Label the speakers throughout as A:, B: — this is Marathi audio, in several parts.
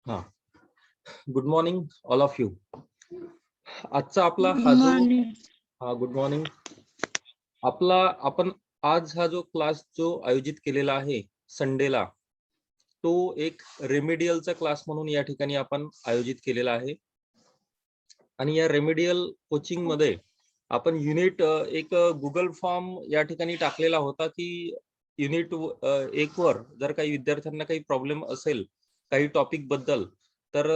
A: हा, good morning all of you. आजचा आपला
B: गुड
A: हा जो
B: मॉर्निंग.
A: Good morning. आपण आज हा जो क्लास जो आयोजित केलेला आहे संडेला, तो एक रेमेडियलचा क्लास म्हणून या ठिकाणी आपण आयोजित केलेला आहे. आणि या रेमेडियल कोचिंग मध्ये आपण युनिट एक गुगल फॉर्म या ठिकाणी टाकलेला होता की युनिट 1 वर जर काही विद्यार्थ्यांना काही प्रॉब्लेम असेल काही टॉपिक बद्दल, तर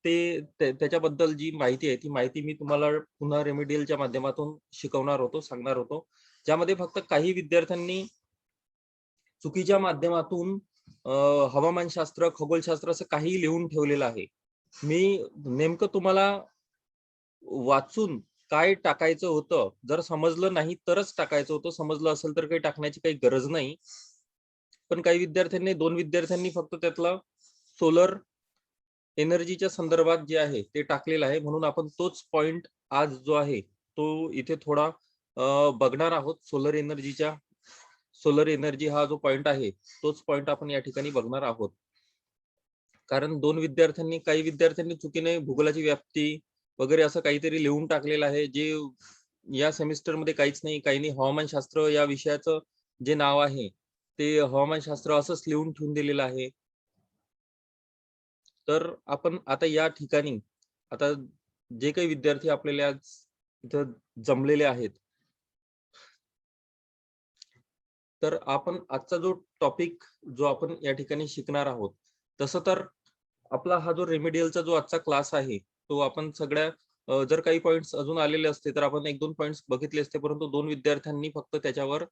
A: त्याच्याबद्दल जी माहिती आहे ती माहिती मी तुम्हाला पुन्हा रेमेडियलच्या माध्यमातून शिकवणार होतो, सांगणार होतो, ज्यामध्ये फक्त काही विद्यार्थ्यांनी चुकीच्या माध्यमातून हवामानशास्त्र, खगोलशास्त्र असं काही लिहून ठेवलेलं आहे. मी नेमकं तुम्हाला वाचून काय टाकायचं होतं, जर समजलं नाही तरच टाकायचं होतं, समजलं असेल तर काही टाकण्याची काही गरज नाही. पण काही विद्यार्थ्यांनी, 2 विद्यार्थ्यांनी फक्त त्यातला सोलर एनर्जीच्या संदर्भात जे आहे ते टाकलेलं आहे, म्हणून आपण तोच पॉइंट आज जो आहे तो इथे थोडा बघणार आहोत. सोलर एनर्जी हा जो पॉइंट आहे तोच पॉइंट आपण या ठिकाणी बघणार आहोत. कारण काही विद्यार्थ्यांनी चुकीने भूगोलाची व्याप्ती वगैरे असं काहीतरी लिहून टाकलेलं आहे, जे या सेमिस्टर मध्ये काहीच नाही. काहींनी हवामानशास्त्र या विषयाचं जे नाव आहे ते हवामानशास्त्र असंच लिहून ठेवून दिलेलं आहे. तर आपण आता या ठिकाणी आता जे काही विद्यार्थी आपल्याला आज इथं जमलेले आहेत, तर आपण आजचा जो टॉपिक जो आपण या ठिकाणी शिकणार आहोत, तसं तर आपला हा जो रेमेडियलचा जो आजचा क्लास आहे तो आपण सगळ्या जर काही पॉइंट्स अजून आलेले असते तर आपण 1-2 पॉइंट्स बघितले असते, परंतु 2 विद्यार्थ्यांनी फक्त त्याच्यावर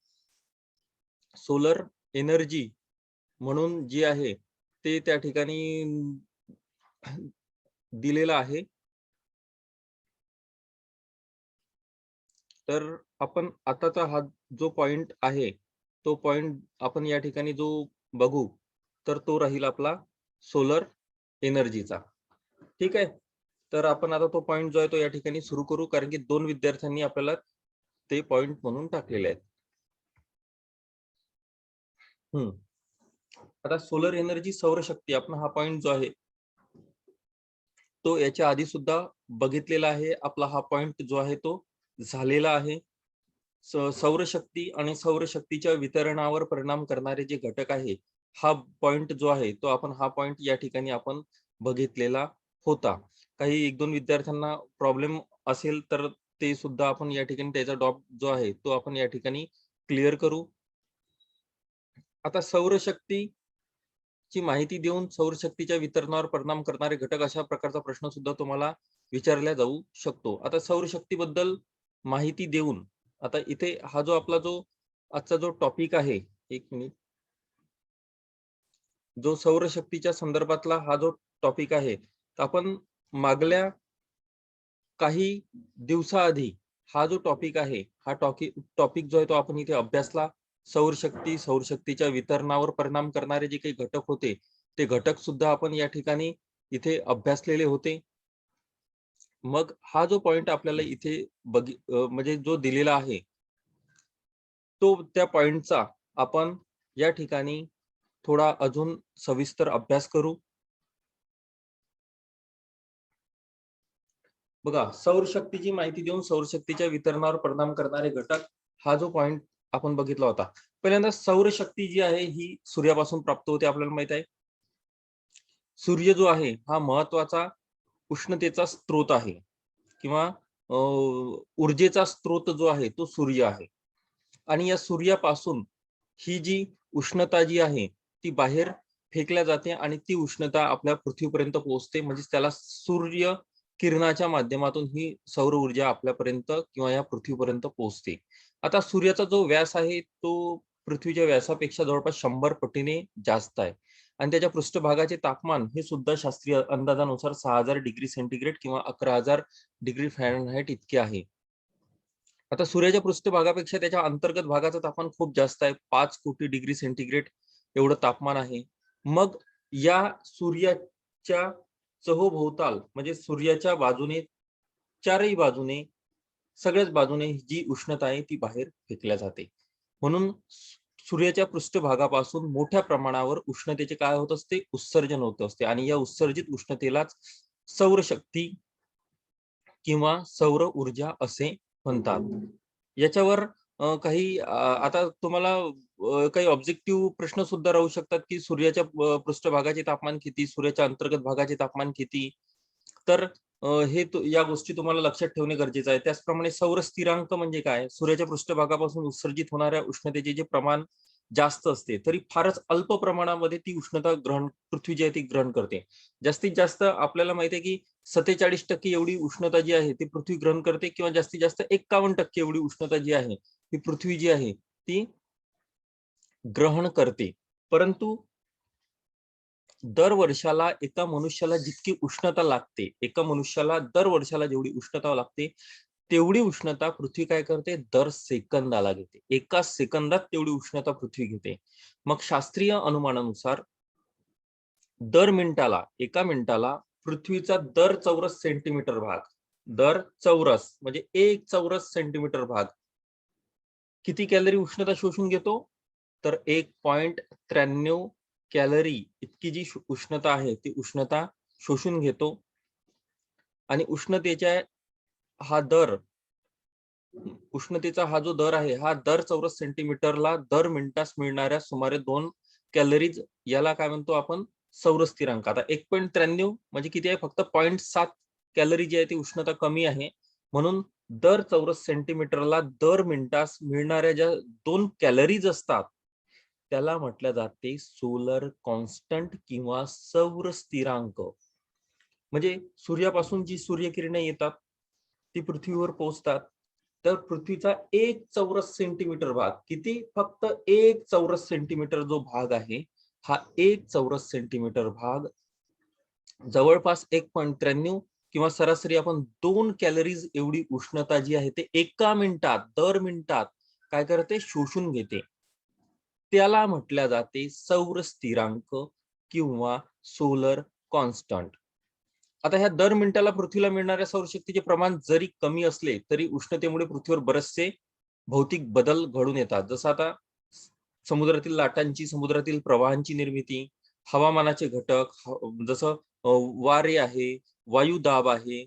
A: सोलर एनर्जी म्हणून जी आहे ते त्या ठिकाणी दिलेलं आहे. तर आपण आताचा हा जो पॉइंट आहे तो पॉइंट आपण या ठिकाणी जो बघू तर तो राहील आपला सोलर एनर्जीचा. ठीक आहे, तर आपण आता तो पॉइंट जो आहे तो या ठिकाणी सुरू करू, कारण की 2 विद्यार्थ्यांनी आपल्याला ते पॉइंट म्हणून टाकलेले आहेत. आता सोलर एनर्जी, सौरशक्ती, आपण हा पॉइंट जो आहे तो याच्या आधी सुद्धा बघितलेला आहे. आपला हा पॉइंट जो आहे तो झालेला आहे. सौरशक्ती आणि सौरशक्तीच्या वितरणावर परिणाम करणारे जे घटक आहे, हा पॉइंट जो आहे तो आपण हा पॉइंट या ठिकाणी आपण बघितलेला होता. काही 1-2 विद्यार्थ्यांना प्रॉब्लेम असेल तर ते सुद्धा आपण या ठिकाणी त्याचा डॉट जो आहे तो आपण या ठिकाणी क्लिअर करू. आता सौरशक्तीची माहिती देऊन सौरशक्तीच्या वितरणावर परिणाम करणारे घटक अशा प्रकारचा प्रश्न सुद्धा तुम्हाला विचारला जाऊ शकतो. आता सौरशक्तीबद्दल माहिती देऊन आता इथे हा जो आपला जो आजचा जो टॉपिक आहे, 1 मिनिट, जो सौरशक्तीच्या संदर्भातला हा जो टॉपिक आहे, तर आपण मागल्या काही दिवसाआधी हा जो टॉपिक आहे हा टॉपिक जो आहे तो आपण इथे अभ्यासला. सौरशक्तीच्या वितरणावर परिणाम करणारे जे काही घटक होते ते घटक सुद्धा आपण या ठिकाणी इथे अभ्यासलेले होते. मग हा जो पॉइंट आपल्याला इथे म्हणजे जो दिलेला आहे तो त्या पॉइंटचा आपण या ठिकाणी थोडा अजून सविस्तर अभ्यास करू. बघा, सौरशक्तीची माहिती देऊन सौरशक्तीच्या वितरणावर परिणाम करणारे घटक हा जो पॉइंट आपण बघितला होता. पहिल्यांदा सौरशक्ती जी आहे ही सूर्यापासून प्राप्त होते, आपल्याला माहित आहे. सूर्य जो आहे हा महत्वाचा उष्णतेचा स्रोत आहे किंवा ऊर्जेचा स्रोत जो आहे तो सूर्य आहे. आणि या सूर्यापासून ही जी उष्णता जी आहे ती बाहेर फेकल्या जाते आणि ती उष्णता आपल्या पृथ्वीपर्यंत पोहोचते, म्हणजे त्याला सूर्य किरणाच्या माध्यमातून ही सौर ऊर्जा आपल्यापर्यंत किंवा या पृथ्वीपर्यंत पोहोचते. आता सूर्याचा जो व्यास आहे तो पृथ्वीच्या व्यासापेक्षा जवळपास 100 पटीने जास्त आहे आणि त्याच्या पृष्ठभागाचे तापमान हे सुद्धा शास्त्रीय अंदाजानुसार 6000 डिग्री सेंटीग्रेड किंवा 11000 डिग्री फॅरनहाइट इतके आहे. आता सूर्याच्या पृष्ठभागापेक्षा त्याच्या अंतर्गत भागाचं तापमान खूप जास्त आहे, 5 कोटी डिग्री सेंटीग्रेड एवढं तापमान आहे. मग या सूर्याच्या सभोवताल म्हणजे सूर्याच्या बाजूने, चारही बाजूने, सगळ्याच बाजूने जी उष्णता आहे ती बाहेर फेकल्या जाते. म्हणून सूर्याच्या पृष्ठभागापासून मोठ्या प्रमाणावर उष्णतेचे काय होत असते, उत्सर्जन होत असते आणि या उत्सर्जित उष्णतेलाच सौरशक्ती किंवा सौर ऊर्जा असे म्हणतात. याच्यावर काही आता तुम्हाला काही ऑब्जेक्टिव्ह प्रश्न सुद्धा राहू शकतात, की सूर्याच्या पृष्ठभागाचे तापमान किती, सूर्याच्या अंतर्गत भागाचे तापमान किती. तर या गोष्टी तुम्हाला लक्षात ठेवणे गरजेचं आहे. त्याचप्रमाणे सौर स्थिरांक म्हणजे काय? सूर्याच्या पृष्ठभागापासून उत्सर्जित होणाऱ्या उष्णतेचे जे प्रमाण जास्त असते, तरी फारच अल्प प्रमाणामध्ये ती उष्णता पृथ्वी जी आहे ती ग्रहण करते. जास्तीत जास्त आपल्याला माहिती आहे, की 47% एवढी उष्णता जी आहे ती पृथ्वी ग्रहण करते किंवा जास्तीत जास्त 51% एवढी उष्णता जी आहे ती पृथ्वी जी आहे ती ग्रहण करते. परंतु दर वर्षाला एका मनुष्याला जितकी उष्णता लागते, एका मनुष्याला दर वर्षाला जेवढी उष्णता लागते, तेवढी उष्णता पृथ्वी काय करते, दर सेकंदाला घेते. एका सेकंदात तेवढी उष्णता पृथ्वी घेते. मग शास्त्रीय अनुमानानुसार दर मिनिटाला, एका मिनिटाला पृथ्वीचा दर चौरस सेंटीमीटर भाग, दर चौरस म्हणजे 1 चौरस सेंटीमीटर भाग किती कॅलरी उष्णता शोषून घेतो? तर 1.93 कॅलरी इतकी जी उष्णता आहे ती उष्णता शोषून घेतो. आणि उष्णतेचा हा जो दर आहे, हा दर चौरस सेंटीमीटरला दर मिनिटास मिळणाऱ्या सुमारे 2 कॅलरीज याला काय म्हणतो आपण, सौर स्थिरांक. आता 1.93 म्हणजे किती आहे, फक्त 0.7 कॅलरी जी आहे ती उष्णता कमी आहे. म्हणून दर चौरस सेंटीमीटरला दर मिनिटास मिळणाऱ्या ज्या 2 कॅलरीज असतात, त्याला म्हटलं जाते सोलर कॉन्स्टंट किंवा सौर स्थिरांक. म्हणजे सूर्यापासून जी सूर्यकिरणे येतात ती पृथ्वीवर पोहोचतात. तर पृथ्वीचा 1 चौरस सेंटीमीटर भाग किती, फक्त 1 चौरस सेंटीमीटर जो भाग आहे, हा 1 चौरस सेंटीमीटर भाग जवळपास 1.93 किंवा सरासरी आपण 2 कॅलरीज एवढी उष्णता जी आहे ते एका मिनिटात, दर मिनिटात काय करते, शोषून घेते. त्याला म्हटल्या जाते सौर स्थिरांक किंवा सोलर कॉन्स्टंट. आता ह्या दर मिनिटाला पृथ्वीला मिळणाऱ्या सौरशक्तीचे प्रमाण जरी कमी असले तरी उष्णतेमुळे पृथ्वीवर बरेचसे भौतिक बदल घडून येतात. जसं आता समुद्रातील लाटांची, समुद्रातील प्रवाहांची निर्मिती, हवामानाचे घटक, जसं वारे आहे, वायुदाब आहे,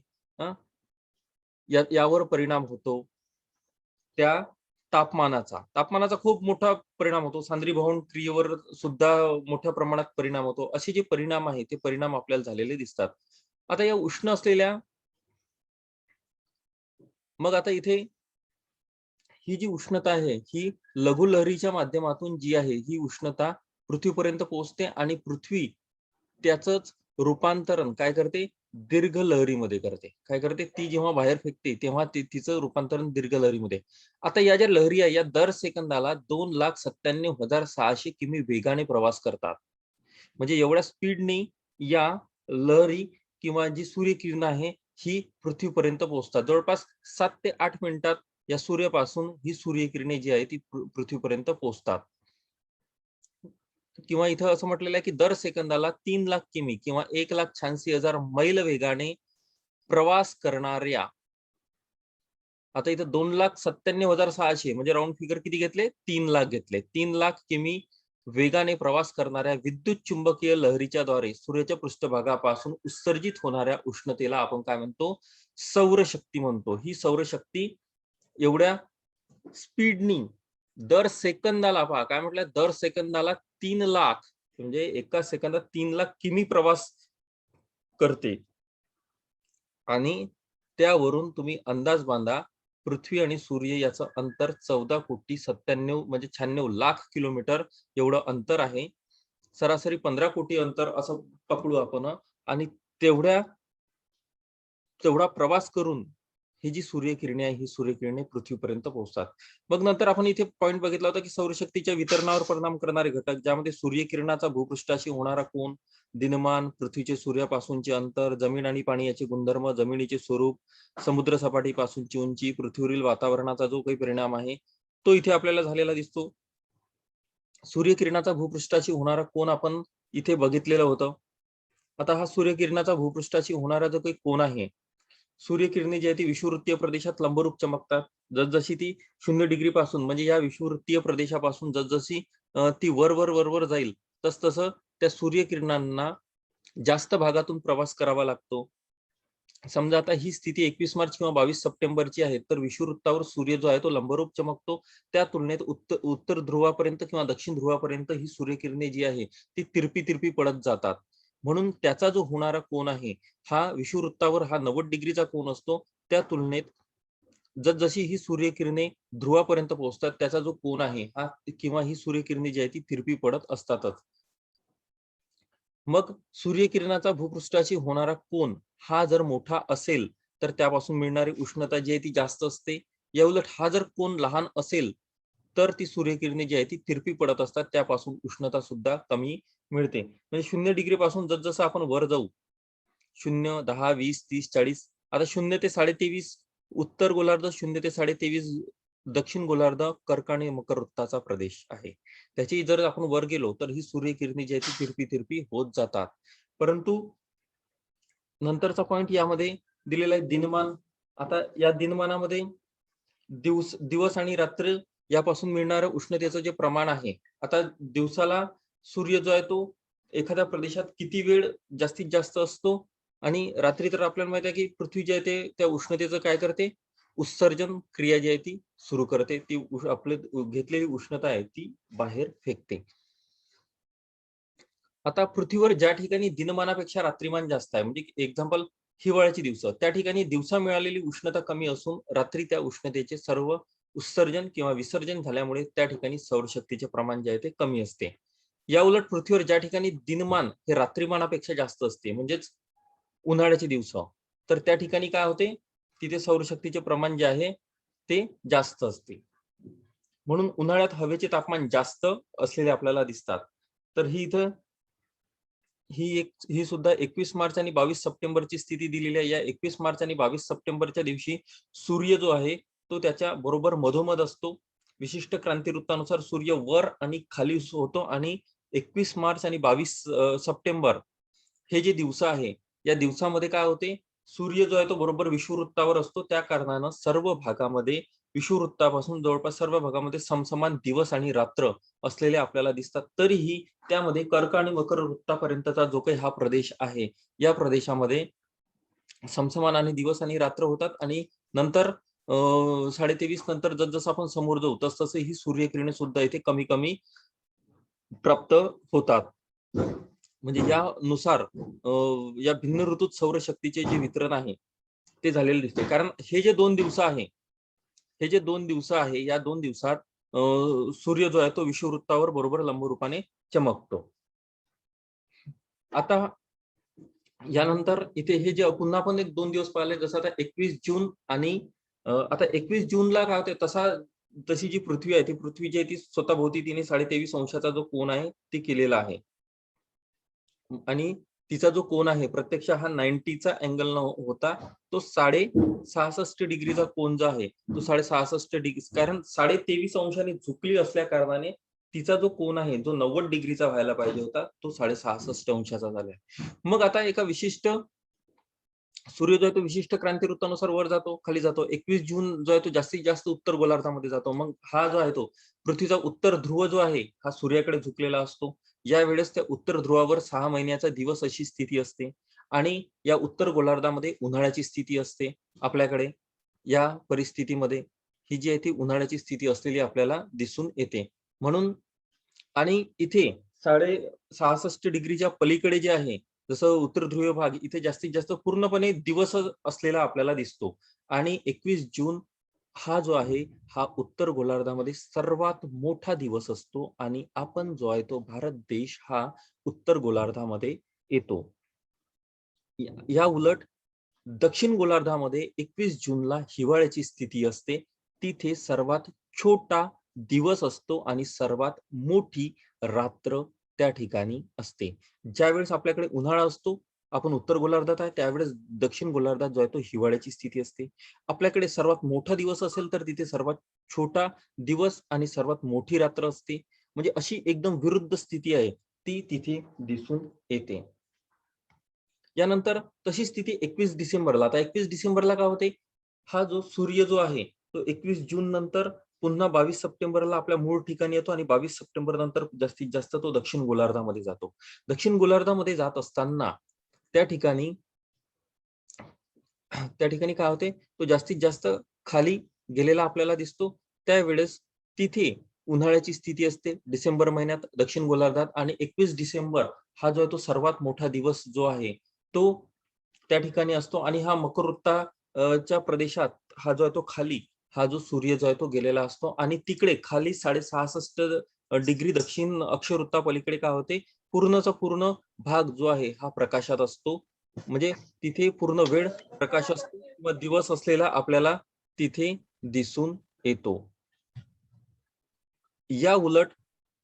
A: यावर परिणाम होतो. त्या तापमानाचा खूप मोठा परिणाम होतो. सांद्रीभवन क्रियेवर सुद्धा मोठ्या प्रमाणात परिणाम होतो. असे जे परिणाम आहे ते परिणाम आपल्याला झालेले दिसतात. आता या उष्ण असलेल्या, मग आता इथे ही जी उष्णता आहे ही लघुलहरीच्या माध्यमातून जी आहे ही उष्णता पृथ्वीपर्यंत पोहोचते आणि पृथ्वी त्याचंच रूपांतरण काय करते, दीर्घ लहरीमध्ये करते. काय करते, ती जेव्हा बाहेर फेकते तेव्हा तिचं रूपांतरण दीर्घ लहरीमध्ये. आता या ज्या लहरी आहे या दर सेकंदाला 2,97,600 किमी वेगाने प्रवास करतात. म्हणजे एवढ्या स्पीडने या लहरी किंवा जी सूर्यकिरण आहे ही पृथ्वीपर्यंत पोहोचतात. जवळपास 7 ते 8 मिनिटात या सूर्यापासून ही सूर्यकिरणे जी आहे ती पृथ्वीपर्यंत पोहोचतात. किंवा इथं असं म्हटलेलं आहे की दर सेकंदाला 3 लाख किमी किंवा 1,86,000 मैल वेगाने प्रवास करणाऱ्या, आता इथं 2,97,600 म्हणजे राऊंड फिगर किती घेतले, 3 लाख घेतले. 3 लाख किमी वेगाने प्रवास करणाऱ्या विद्युत चुंबकीय लहरीच्या द्वारे सूर्याच्या पृष्ठभागापासून उत्सर्जित होणाऱ्या उष्णतेला आपण काय म्हणतो, सौरशक्ती म्हणतो. ही सौरशक्ती एवढ्या स्पीडनी दर सेकंदाला, पहा काय म्हटलं, दर सेकंदाला 3 लाख म्हणजे एका सेकंदात 3 लाख किमी प्रवास करते. आणि त्यावरून तुम्ही अंदाज बांधा, पृथ्वी आणि सूर्य याचं अंतर 14,97 म्हणजे 96 लाख किलोमीटर एवढं अंतर आहे. सरासरी 15 कोटी अंतर असं पकडू आपण. आणि तेवढा प्रवास करून ही जी सूर्यकिरणे आहे ही सूर्यकिरणे पृथ्वीपर्यंत पोहोचतात. मग नंतर आपण इथे पॉइंट बघितला होता की सौरशक्तीच्या वितरणावर परिणाम करणारे घटक, ज्यामध्ये सूर्यकिरणाचा भूपृष्ठाशी होणारा कोन, दिनमान, पृथ्वीचे सूर्यापासूनचे अंतर, जमीन आणि पाणी याचे गुणधर्म, जमिनीचे स्वरूप, समुद्र सपाटीपासूनची उंची, पृथ्वीवरील वातावरणाचा जो काही परिणाम आहे तो इथे आपल्याला झालेला दिसतो. सूर्यकिरणाचा भूपृष्ठाशी होणारा कोन आपण इथे बघितलेलं होतं. आता हा सूर्यकिरणाचा भूपृष्ठाशी होणारा जो काही कोन आहे सूर्यकिरणे जी आहे ती विषुववृत्तीय प्रदेशात लंबरूप चमकतात. जसजशी ती 0 डिग्री पासून म्हणजे या विषुववृत्तीय प्रदेशापासून जसजशी ती वर जाईल तसतसं त्या सूर्यकिरणांना जास्त भागातून प्रवास करावा लागतो. समजा आता ही स्थिती 21 मार्च किंवा 22 सप्टेंबरची आहे, तर विषुववृत्तावर सूर्य जो आहे तो लंबरूप चमकतो. त्या तुलनेत उत्तर ध्रुवापर्यंत किंवा दक्षिण ध्रुवापर्यंत ही सूर्यकिरणे जी आहे ती तिरपी पडत जातात. म्हणून त्याचा जो होणारा कोन आहे, हा विषुववृत्तावर हा 90 डिग्रीचा कोन असतो. त्या तुलनेत जसजशी ही सूर्यकिरणे ध्रुवापर्यंत पोहोचतात, त्याचा जो कोन आहे हा किंवा ही सूर्यकिरणे जी आहे ती तिरपी पडत असतातच. मग सूर्यकिरणाचा भूपृष्ठाशी होणारा कोन हा जर मोठा असेल, तर त्यापासून मिळणारी उष्णता जी आहे ती जास्त असते. याउलट हा जर कोन लहान असेल, तर ती सूर्यकिरणे जी आहे ती तिरपी पडत असतात. त्यापासून उष्णता सुद्धा कमी मिळते. म्हणजे 0 डिग्री पासून जसं आपण वर जाऊ 0, 10, 20, 30, 40 आता 0 ते 23.5 उत्तर गोलार्ध, 0 ते 23.5 दक्षिण गोलार्ध, कर्क आणि मकर वृत्ताचा प्रदेश आहे. त्याची जर आपण वर गेलो तर ही सूर्यकिरणे जी आहे ती तिरपी होत जातात. परंतु नंतरचा पॉइंट यामध्ये दिलेला आहे दिनमान. आता या दिनमानामध्ये दिवस आणि रात्र यापासून मिळणारं उष्णतेचं जे प्रमाण आहे. आता दिवसाला सूर्य जो आहे तो एखाद्या प्रदेशात किती वेळ जास्तीत जास्त असतो आणि रात्री तर आपल्याला माहिती आहे की पृथ्वी जी आहे ते त्या उष्णतेचं काय करते? उत्सर्जन क्रिया जी आहे ती सुरू करते. ती आपली घेतलेली उष्णता आहे ती बाहेर फेकते. आता पृथ्वीवर ज्या ठिकाणी दिनमानापेक्षा रात्रीमान जास्त आहे, म्हणजे एक्झाम्पल हिवाळ्याची दिवस, त्या ठिकाणी दिवसा मिळालेली उष्णता कमी असून रात्री त्या उष्णतेचे सर्व उत्सर्जन किंवा विसर्जन झाल्यामुळे त्या ठिकाणी सौरशक्तीचे प्रमाण जे आहे ते कमी असते. या उलट पृथ्वीवर ज्या ठिकाणी दिनमान हे रात्रीमानापेक्षा जास्त असते, म्हणजेच उन्हाळ्याचे दिवस, तर त्या ठिकाणी काय होते? तिथे सौरशक्तीचे प्रमाण जे आहे ते जास्त असते. म्हणून उन्हाळ्यात हवेचे तापमान जास्त असलेले आपल्याला दिसतात. तर ही सुद्धा 21 मार्च आणि 22 सप्टेंबरची स्थिती दिलेली आहे. या 21 मार्च आणि 22 सप्टेंबरच्या दिवशी सूर्य जो आहे तो त्याच्या बरोबर मधोमध असतो. विशिष्ट क्रांतिवृत्तानुसार सूर्य वर आणि खाली होतो आणि 21 मार्च आणि 22 सप्टेंबर हे जे दिवस आहे, या दिवसामध्ये काय होते? सूर्य जो आहे तो बरोबर विषुववृत्तावर असतो. त्या कारणानं सर्व भागामध्ये विषुववृत्तापासून जवळपास सर्व भागामध्ये समसमान दिवस आणि रात्र असलेले आपल्याला दिसतात. तरीही त्यामध्ये कर्क आणि मकर वृत्तापर्यंतचा जो काही हा प्रदेश आहे, या प्रदेशामध्ये समसमान आणि दिवस आणि रात्र होतात आणि नंतर 23:30 नंतर जसं आपण समोर जाऊ तसं ही सूर्यकिरणे सुद्धा इथे कमी प्राप्त होतात. म्हणजे यानुसार या भिन्न ऋतूत सौरशक्तीचे जे वितरण आहे ते झालेले दिसते. कारण हे जे 2 दिवस आहे, या 2 दिवसात सूर्य जो आहे तो विषुववृत्तावर बरोबर लंबरूपाने चमकतो. आता यानंतर इथे हे जे पुन्हा आपण 1-2 दिवस पाहिले, जसं आता 21 जून आणि आता 21 जूनला काय होते, तशी जी पृथ्वी आहे, ती पृथ्वी जी आहे ती स्वतःभोवती तिने 23.5 अंशाचा जो कोन आहे, ती केलेला आहे. आणि तिचा जो कोन आहे प्रत्यक्ष हा 90चा अँगल न होता तो 66.5 डिग्रीचा कोन जो आहे तो 66.5 डिग्री, कारण 23.5 अंशाने झुकली असल्या कारणाने तिचा जो कोन आहे जो 90 डिग्रीचा व्हायला पाहिजे होता तो 66.5 अंशाचा झालाय. मग आता एका विशिष्ट सूर्य जो आहे तो विशिष्ट क्रांतिवृत्तानुसार वर जातो, खाली जातो. 21 जून जो आहे तो जास्तीत जास्त उत्तर गोलार्धामध्ये जातो. मग हा जो आहे तो पृथ्वीचा उत्तर ध्रुव जो आहे हा सूर्याकडे झुकलेला असतो. यावेळेस त्या उत्तर ध्रुवावर 6 महिन्याचा दिवस अशी स्थिती असते आणि या उत्तर गोलार्धामध्ये उन्हाळ्याची स्थिती असते आपल्याकडे. या परिस्थितीमध्ये ही जी आहे ती उन्हाळ्याची स्थिती असलेली आपल्याला दिसून येते. म्हणून आणि इथे 66.5 डिग्रीच्या पलीकडे जे आहे, जसं उत्तर ध्रुवीय भाग इथे जास्तीत जास्त पूर्णपणे दिवस असलेला आपल्याला दिसतो आणि 21 जून हा जो आहे, हा उत्तर गोलार्धामध्ये सर्वात मोठा दिवस असतो आणि आपण जो आहे तो भारत देश हा उत्तर गोलार्धामध्ये येतो. या उलट दक्षिण गोलार्धामध्ये 21 जूनला हिवाळ्याची स्थिती असते. तिथे सर्वात छोटा दिवस असतो आणि सर्वात मोठी रात्र त्या ठिकाणी असते. ज्यावेळेस आपल्याकडे उन्हाळा असतो, आपण उत्तर गोलार्धात आहे, त्यावेळेस दक्षिण गोलार्धात जो आहे तो हिवाळ्याची स्थिती असते. आपल्याकडे सर्वात मोठा दिवस असेल तर तिथे सर्वात छोटा दिवस आणि सर्वात मोठी रात्र असते. म्हणजे अशी एकदम विरुद्ध स्थिती आहे, ती तिथे दिसून येते. यानंतर तशी स्थिती 21 डिसेंबरला. आता 21 डिसेंबरला काय होते, हा जो सूर्य जो आहे तो 21 जून नंतर पुन्हा 22 सप्टेंबरला आपल्या मूळ ठिकाणी येतो आणि 22 सप्टेंबर नंतर जास्तीत जास्त तो दक्षिण गोलार्धामध्ये जातो. दक्षिण गोलार्धामध्ये जात असताना त्या ठिकाणी काय होते, तो जास्तीत जास्त खाली गेलेला आपल्याला दिसतो. त्यावेळेस तिथे उन्हाळ्याची स्थिती असते डिसेंबर महिन्यात दक्षिण गोलार्धात आणि 21 डिसेंबर हा जो आहे तो सर्वात मोठा दिवस जो आहे तो त्या ठिकाणी असतो आणि हा च्या प्रदेशात हा जो आहे तो खाली हा जो सूर्य जो आहे तो गेलेला असतो आणि तिकडे खाली 66.5 डिग्री दक्षिण अक्षवृत्ता पलीकडे काय होते, पूर्णचा पूर्ण भाग जो आहे हा प्रकाशात असतो. म्हणजे तिथे पूर्ण वेळ प्रकाश असतो किंवा दिवस असलेला आपल्याला तिथे दिसून येतो. या उलट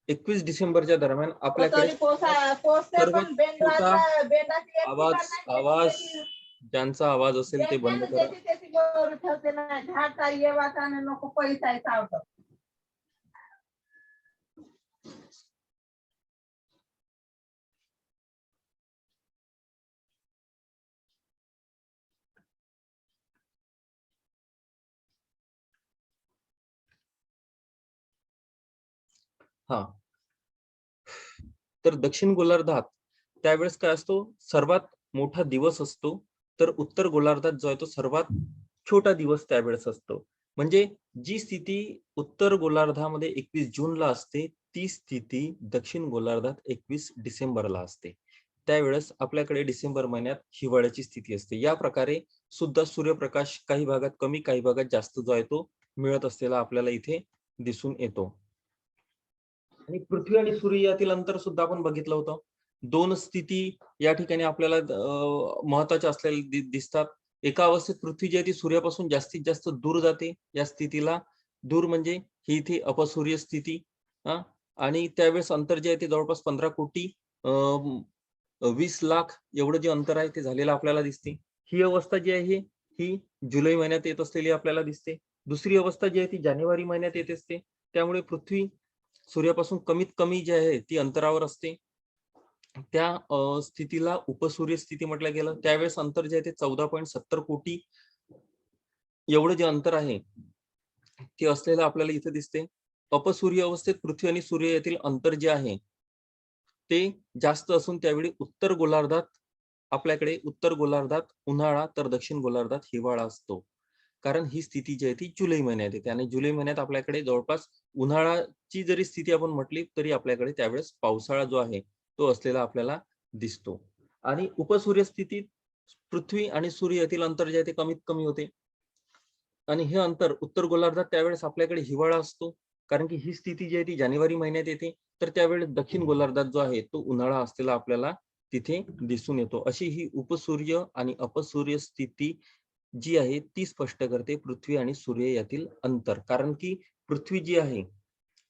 A: 21 डिसेंबरच्या दरम्यान आपल्याकडे सर्वात छोटा आवाज ज्यांचा आवाज असेल ते बंद करा. हा, तर दक्षिण गोलार्धात त्यावेळेस काय असतो, सर्वात मोठा दिवस असतो, तर उत्तर गोलार्धात जो आहे तो सर्वात छोटा दिवस त्यावेळेस असतो. म्हणजे जी स्थिती उत्तर गोलार्धामध्ये 21 जूनला असते ती स्थिती दक्षिण गोलार्धात 21 डिसेंबरला असते. त्यावेळेस आपल्याकडे डिसेंबर महिन्यात हिवाळ्याची स्थिती असते. या प्रकारे सुद्धा सूर्यप्रकाश काही भागात कमी काही भागात जास्त जो आहे तो मिळत असलेला आपल्याला इथे दिसून येतो. आणि पृथ्वी आणि सूर्य यातील अंतर सुद्धा आपण बघितलं होतं. दोन स्थिती या ठिकाणी आपल्याला महत्वाच्या असलेल्या दिसतात. एका अवस्थेत पृथ्वी जी आहे ती सूर्यापासून जास्तीत जास्त दूर जाते. या स्थितीला दूर म्हणजे ही इथे अपसूर्य स्थिती. आणि त्यावेळेस अंतर जे आहे ते जवळपास 15 कोटी 20 लाख एवढं जे अंतर आहे ते झालेलं आपल्याला दिसते. ही अवस्था जी आहे ही जुलै महिन्यात येत असलेली आपल्याला दिसते. दुसरी अवस्था जी आहे ती जानेवारी महिन्यात येत असते. त्यामुळे पृथ्वी सूर्यापासून कमीत कमी जी आहे ती अंतरावर असते. त्या स्थितीला उपसूर्य स्थिती म्हटलं गेलं. त्यावेळेस अंतर जे आहे ते 14.70 कोटी एवढं जे अंतर आहे ते असलेलं आपल्याला इथे दिसते. अपसूर्य अवस्थेत पृथ्वी आणि सूर्य यातील अंतर जे आहे ते जास्त असून त्यावेळी उत्तर गोलार्धात उन्हाळा तर दक्षिण गोलार्धात हिवाळा असतो. कारण ही स्थिती जी आहे ती जुलै महिन्यात येते आणि जुलै महिन्यात आपल्याकडे जवळपास उन्हाळ्याची जरी स्थिती आपण म्हटली तरी आपल्याकडे त्यावेळेस पावसाळा जो आहे तो असलेला आपल्याला दिसतो. आणि उपसूर्य स्थितीत पृथ्वी आणि सूर्य यातील अंतर जे आहे ते कमीत कमी होते. आणि हे अंतर उत्तर गोलार्धात त्यावेळेस आपल्याकडे हिवाळा असतो. कारण की ही स्थिती जी आहे ती जानेवारी महिन्यात येते. तर त्यावेळेस दक्षिण गोलार्धात जो आहे तो उन्हाळा असलेला आपल्याला तिथे दिसून येतो. अशी ही उपसूर्य आणि अपसूर्य स्थिती जी आहे ती स्पष्ट करते पृथ्वी आणि सूर्य यातील अंतर. कारण की पृथ्वी जी आहे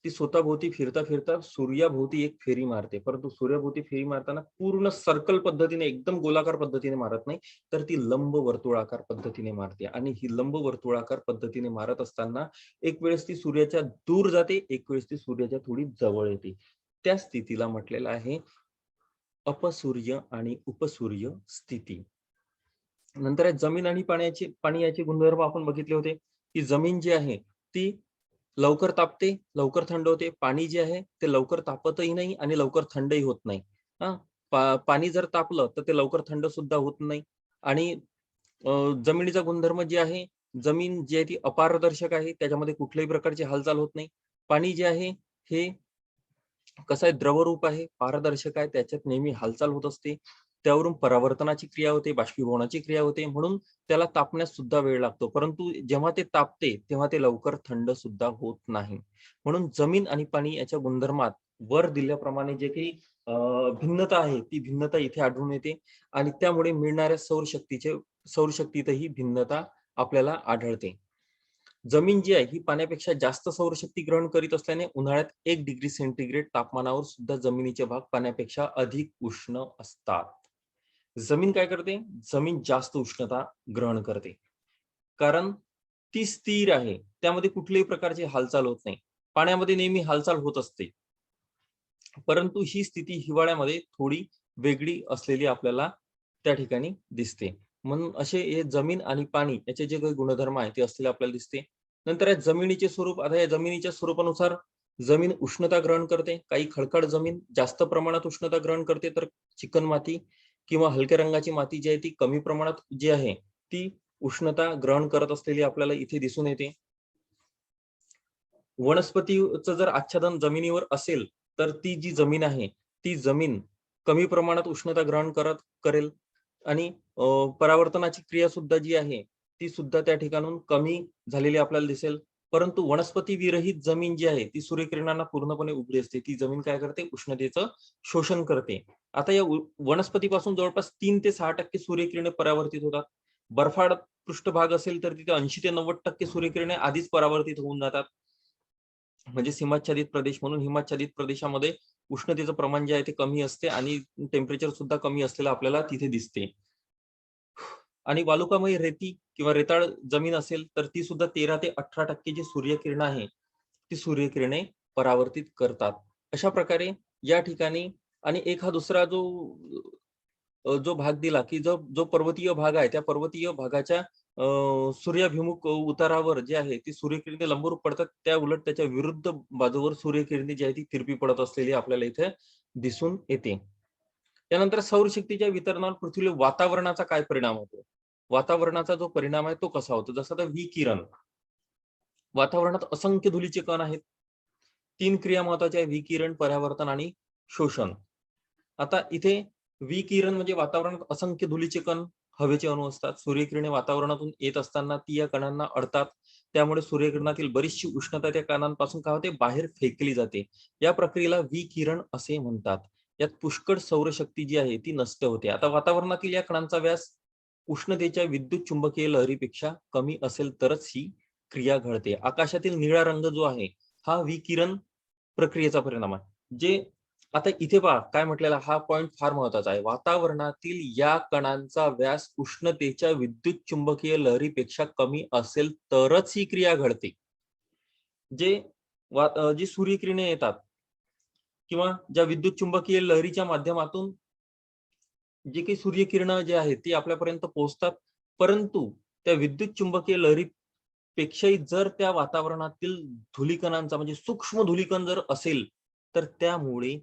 A: ती स्वतःभोवती फिरता फिरता सूर्याभोवती एक फेरी मारते. परंतु सूर्याभोवती फेरी मारताना पूर्ण सर्कल पद्धतीने एकदम गोलाकार पद्धतीने मारत नाही, तर ती लंब वर्तुळाकार पद्धतीने मारते. आणि ही लंब वर्तुळाकार पद्धतीने मारत असताना एक वेळेस ती सूर्याच्या दूर जाते, एक वेळेस ती सूर्याच्या थोडी जवळ येते. त्या स्थितीला म्हटलेलं आहे अपसूर्य आणि उपसूर्य स्थिती. नंतर जमीन आणि पाणी याचे गुणधर्म आपण बघितले होते, की जमीन जी आहे ती लवकर तापते, लवकर थंड होते. पाणी जे आहे ते लवकर तापतही नाही आणि लवकर थंडही होत नाही. पाणी जर तापलं तर ते लवकर थंड सुद्धा होत नाही. आणि जमिनीचा गुणधर्म जे आहे, जमीन जी आहे ती अपारदर्शक आहे. त्याच्यामध्ये कुठल्याही प्रकारची हालचाल होत नाही. पाणी जे आहे हे कसं आहे, द्रवरूप आहे, पारदर्शक आहे, त्याच्यात नेहमी हालचाल होत असते. त्यावरून परावर्तनाची क्रिया होते, बाष्पीभवनाची क्रिया होते, म्हणून त्याला तापण्यास सुद्धा वेळ लागतो. परंतु जेव्हा ते तापते तेव्हा ते लवकर थंड सुद्धा होत नाही. म्हणून जमीन आणि पाणी याच्या गुणधर्मात वर दिल्याप्रमाणे जे काही भिन्नता आहे ती भिन्नता इथे आढळून येते. आणि त्यामुळे मिळणाऱ्या सौरशक्तीतही भिन्नता आपल्याला आढळते. जमीन जी आहे ही पाण्यापेक्षा जास्त सौरशक्ती ग्रहण करीत असल्याने उन्हाळ्यात 1 डिग्री सेंटीग्रेड तापमानावर सुद्धा जमिनीचे भाग पाण्यापेक्षा अधिक उष्ण असतात. जमीन काय करते? जमीन जास्त उष्णता ग्रहण करते. कारण ती स्थिर आहे. त्यामध्ये कुठल्याही प्रकारची हालचाल होत नाही. पाण्यामध्ये नेहमी हालचाल होत असते. परंतु ही स्थिती हिवाळ्यामध्ये थोडी वेगळी असलेली आपल्याला त्या ठिकाणी दिसते. म्हणून असे हे जमीन आणि पाणी याचे जे काही गुणधर्म आहेत ते असलेले आपल्याला दिसते. नंतर आहे जमिनीचे स्वरूप. आता या जमिनीच्या स्वरूपानुसार जमीन उष्णता ग्रहण करते. काही खडकाळ जमीन जास्त प्रमाणात उष्णता ग्रहण करते, तर चिकण माती किंवा हलक्या रंगाची माती जी आहे ती कमी प्रमाणात जी आहे ती उष्णता ग्रहण करत असलेली आपल्याला इथे दिसून येते. वनस्पतीचं जर आच्छादन जमिनीवर असेल, तर ती जी जमीन आहे, ती जमीन कमी प्रमाणात उष्णता ग्रहण करेल आणि परावर्तनाची क्रिया सुद्धा जी आहे, ती सुद्धा त्या ठिकाणाहून कमी झालेली आपल्याला दिसेल. परंतु वनस्पती विरहित जमीन जी आहे, ती सूर्यकिरणांना पूर्णपणे उघडी असते. ती जमीन काय करते? उष्णतेचं शोषण करते. आता या वनस्पतीपासून जवळपास 3 ते 6% सूर्यकिरणे परावर्तित होतात. बर्फाळ पृष्ठभाग असेल, तर तिथे 80 ते 90% सूर्यकिरणे आधीच परावर्तित होऊन जातात. म्हणजे हिमाच्छादित प्रदेश म्हणून हिमाच्छादित प्रदेशामध्ये उष्णतेचं प्रमाण जे आहे ते कमी असते आणि टेम्परेचर सुद्धा कमी असलेलं आपल्याला तिथे दिसते. आणि वालुकामय रेती किंवा रेताळ जमीन असेल, तर ती सुद्धा 13 ते 18% जी सूर्यकिरण आहे, ती सूर्यकिरणे परावर्तित करतात. अशा प्रकारे या ठिकाणी आणि एक हा दुसरा जो भाग दिला, की जो जो पर्वतीय भाग आहे, त्या पर्वतीय भागाच्या सूर्याभिमुख उतारावर जे आहे, ती सूर्यकिरणे लंबरूप पडतात. त्या उलट त्याच्या विरुद्ध बाजूवर सूर्यकिरणे जी आहे, ती तिरपी पडत असलेली आपल्याला इथे दिसून येते. त्यानंतर सौरशक्तीच्या वितरणावर पृथ्वीवर वातावरणाचा काय परिणाम होतो? वातावरणाचा जो परिणाम आहे, तो कसा होतो? जसं आता विकिरण. वातावरणात असंख्य धुलीचे कण आहेत. 3 क्रिया महत्त्वाच्या आहेत: विकिरण, परावर्तन आणि शोषण. आता इथे विकिरण म्हणजे वातावरणात असंख्य धुलीचे कण, हवेचे अणू असतात. सूर्यकिरणे वातावरणातून येत असताना ती या कणांना अडतात. त्यामुळे सूर्यकिरणातील बरीचशी उष्णता त्या कणांपासून काय होते? बाहेर फेकली जाते. या प्रक्रियेला विकिरण असे म्हणतात. यात पुष्कळ सौरशक्ती जी आहे ती नष्ट होते. आता वातावरणातील या कणांचा व्यास उष्णतेच्या विद्युत चुंबकीय लहरीपेक्षा कमी असेल तरच ही क्रिया घडते. आकाशातील निळा रंग जो आहे, हा विकिरण प्रक्रियेचा परिणाम आहे. जे आता इथे पहा काय म्हटलेला हा पॉइंट फार महत्वाचा आहे. वातावरणातील या कणांचा व्यास उष्णतेच्या विद्युत चुंबकीय लहरीपेक्षा कमी असेल तरच ही क्रिया घडते. जी सूर्यकिरणे येतात किंवा ज्या विद्युत चुंबकीय लहरीच्या माध्यमातून जे काही सूर्यकिरणं जे आहेत ती आपल्यापर्यंत पोहोचतात. परंतु त्या विद्युत चुंबकीय लहरीपेक्षाही जर त्या वातावरणातील धुलीकणांचा म्हणजे सूक्ष्म धुलीकण जर असेल, तर त्यामुळे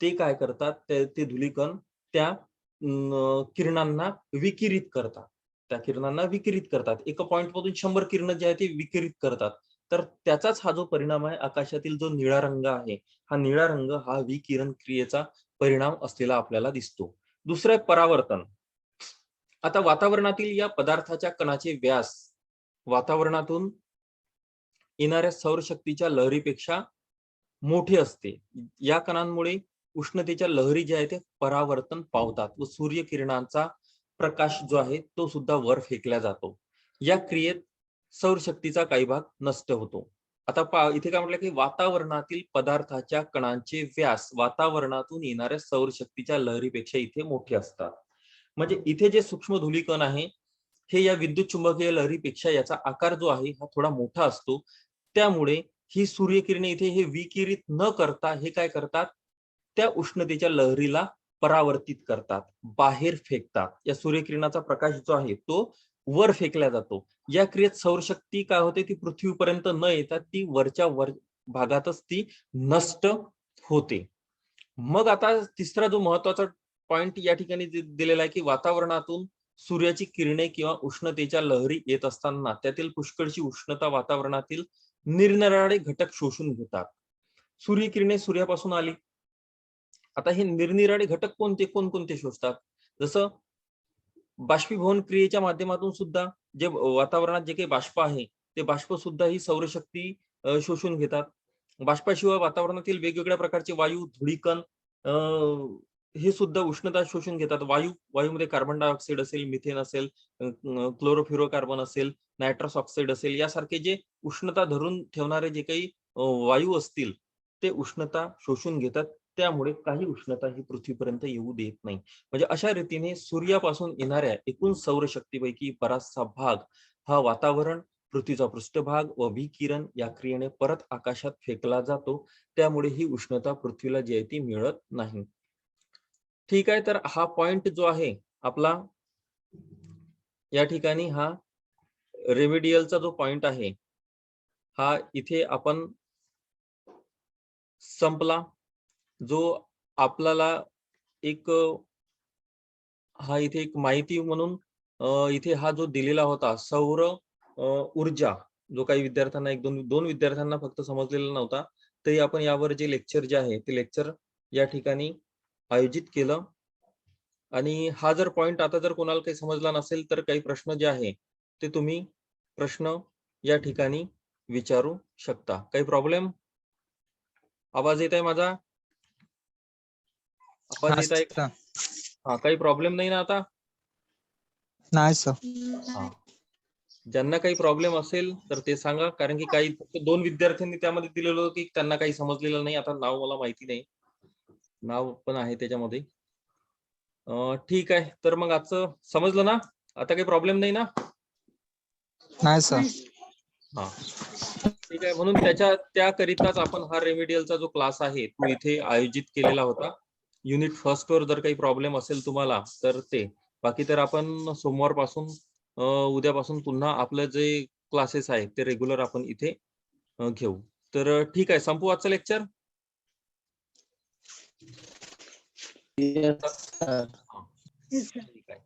A: ते काय करतात, ते धुलीकण त्या किरणांना विकिरित करतात. त्या किरणांना विकिरित करतात. एका पॉइंटमधून 100 किरणं जे आहेत ते विकिरित करतात. तर त्याचाच हा जो परिणाम आहे, आकाशातील जो निळा रंग आहे, हा निळा रंग हा विकिरण क्रियेचा परिणाम असलेला आपल्याला दिसतो. दुसरं आहे परावर्तन. आता वातावरणातील या पदार्थाच्या कणाचे व्यास वातावरणातून येणाऱ्या सौरशक्तीच्या लहरीपेक्षा मोठे असते. या कणांमुळे उष्णतेच्या लहरी ज्या आहेत ते परावर्तन पावतात व सूर्यकिरणांचा प्रकाश जो आहे तो सुद्धा वर फेकला जातो. या क्रियेत सौरशक्तीचा काही भाग नष्ट होतो. आता इथे काय म्हटलं, की वातावरणातील पदार्थाच्या कणांचे व्यास वातावरणातून येणाऱ्या सौरशक्तीच्या लहरीपेक्षा इथे मोठे असतात. म्हणजे इथे जे सूक्ष्म धूलिकण आहे, हे या विद्युत चुंबकीय लहरीपेक्षा याचा आकार जो आहे हा थोडा मोठा असतो. त्यामुळे ही सूर्यकिरणे इथे हे विकिरित न करता हे काय करतात, त्या उष्णतेच्या लहरीला परावर्तित करतात, बाहेर फेकतात. या सूर्यकिरणाचा प्रकाश जो आहे तो वर फेकला जातो. या क्रियेत सौरशक्ती काय होते, ती पृथ्वीपर्यंत न येता ती वरच्या वर भागातच ती नष्ट होते. मग आता तिसरा जो महत्वाचा पॉइंट या ठिकाणी दिलेला आहे, की वातावरणातून सूर्याची किरणे किंवा उष्णतेच्या लहरी येत असताना त्यातील पुष्कळशी उष्णता वातावरणातील निरनिराळे घटक शोषून घेतात. सूर्यकिरणे सूर्यापासून आली. आता हे निरनिराळे घटक कोणकोणते शोषतात? जसं बाष्पीभवन क्रियेच्या माध्यमातून सुद्धा जे वातावरणात जे काही बाष्प आहे, ते बाष्प सुद्धा ही सौरशक्ती शोषून घेतात. बाष्पाशिवाय वातावरणातील वेगवेगळ्या प्रकारचे वायू, धुळीकण अ, हे सुद्धा उष्णता शोषून घेतात. वायूमध्ये कार्बन डायऑक्साइड असेल, मिथेन असेल, क्लोरोफ्लोरोकार्बन असेल, नायट्रस ऑक्साईड असेल, यासारखे जे उष्णता धरून ठेवणारे जे काही वायू असतील, ते उष्णता शोषून घेतात. त्यामुळे काही उष्णता ही पृथ्वीपर्यंत येऊ देत नाही. म्हणजे अशा रीतीने सूर्यापासून येणाऱ्या एकूण सौरशक्तीपैकी बराचसा भाग हा वातावरण, पृथ्वीचा पृष्ठभाग व विकिरण या क्रियेने परत आकाशात फेकला जातो. त्यामुळे ही उष्णता पृथ्वीला जी आहे ती मिळत नाही. ठीक आहे, तर हा पॉइंट जो आहे आपला या ठिकाणी हा रेमेडियलचा जो पॉइंट आहे हा इथे आपण संपला. जो आपल्याला एक हा इथे एक माहिती म्हणून इथे हा जो दिलेला होता सौर ऊर्जा, जो काही विद्यार्थ्यांना दोन विद्यार्थ्यांना फक्त समजलेला नव्हता, तरी आपण यावर जे लेक्चर जे आहे ते लेक्चर या ठिकाणी आयोजित केलं. आणि हा जर पॉइंट आता जर कोणाला काही समजला नसेल तर काही प्रश्न जे आहे ते तुम्ही प्रश्न या ठिकाणी विचारू शकता. काही प्रॉब्लेम? आवाज येत आहे माझा? आवाज येत आहे का? हा, काही प्रॉब्लेम नाही ना आता?
B: नाही सर.
A: हा, ज्यांना काही प्रॉब्लेम असेल तर ते सांगा, कारण की काही फक्त 2 विद्यार्थ्यांनी त्यामध्ये दिलेलं होतं की त्यांना काही समजलेलं नाही. आता नाव मला माहिती नाही, नाव पण आहे त्याच्यामध्ये. ठीक आहे, तर मग आजचं समजलं ना? आता काही प्रॉब्लेम नाही ना?
B: नाही सर.
A: हा, ठीक आहे. म्हणून त्याकरिताच आपण हा रेमेडियलचा जो क्लास आहे तो इथे आयोजित केलेला होता. युनिट फर्स्ट वर जर काही प्रॉब्लेम असेल तुम्हाला तर ते, बाकी तर आपण सोमवारपासून उद्यापासून पुन्हा आपलं जे क्लासेस आहेत ते रेग्युलर आपण इथे घेऊ. तर ठीक आहे, संपू आजचं लेक्चर.
B: Yes, sir.
A: ठीक आहे.